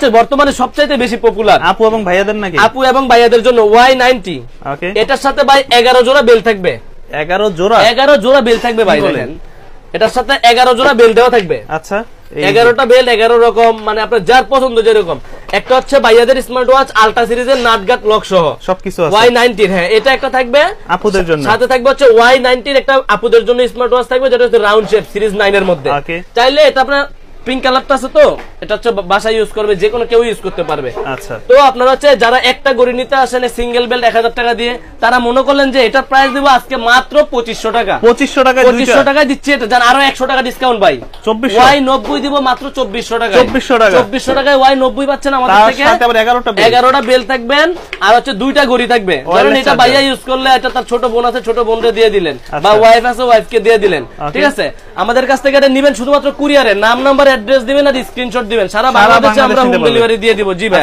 হচ্ছে বর্তমানে সবচাইতে বেশি পপুলার আপু এবং ভাইয়াদের নাকি? আপু এবং ভাইয়াদের জন্য Y90। ওকে, এটার সাথে ভাই 11 জোড়া বেল থাকবে। 11 জোড়া? 11 জোড়া বেল থাকবে ভাই, দেখেন এটার সাথে 11 জোড়া বেল দেওয়া থাকবে। আচ্ছা, 11টা বেল 11 রকম, মানে আপনার যার পছন্দ যেরকম। একটা হচ্ছে ভাইয়াদের স্মার্ট ওয়াচ আলট্রা সিরিজের নাটগাট লক সহ সবকিছু আছে। Y90 হ্যাঁ, এটা একটা থাকবে আপুদের জন্য। সাথে থাকবে হচ্ছে Y90 একটা আপুদের জন্য স্মার্ট ওয়াচ থাকবে, যেটা হচ্ছে রাউন্ড শেপ সিরিজ 9 এর মধ্যে। চাইলে এটা আপনার পিঙ্ক কালারটা আছে, তো এটা হচ্ছে বাসায় ইউজ করবে, যে কোনো কেউ ইউজ করতে পারবে। আচ্ছা, তো আপনারা হচ্ছে যারা একটা গড়ি নিতে আসেন সিঙ্গেল বেল্ট 1000 টাকা দিয়ে, তারা মনে করলেন যে এটার প্রাইস দিব আজকে মাত্র 2500 টাকা। 2500 টাকা দিচ্ছে এটা, জান আরো 100 টাকা ডিসকাউন্ট ভাই। Y90 দিব মাত্র 2400 টাকা। 2400 টাকায় Y90 পাচ্ছেন আমাদের থেকে। 11টা বেল থাকবেন, আর হচ্ছে 2টা গড়ি থাকবে। ধরেন এটা ভাইয়া ইউজ করলে, এটা তার ছোট বোন আছে, ছোট বোনকে দিয়ে দিলেন, বা ওয়াইফ আছে ওয়াইফকে দিয়ে দিলেন। ঠিক আছে, আমাদের কাছ থেকে এটা নিবেন শুধুমাত্র কুরিয়ারে, নাম নাম্বার অ্যাড্রেস দিবেন আর স্ক্রিনশট দিবেন, সারা বাংলাদেশে আমরা হোম ডেলিভারি দিয়ে দিব। জি ভাই।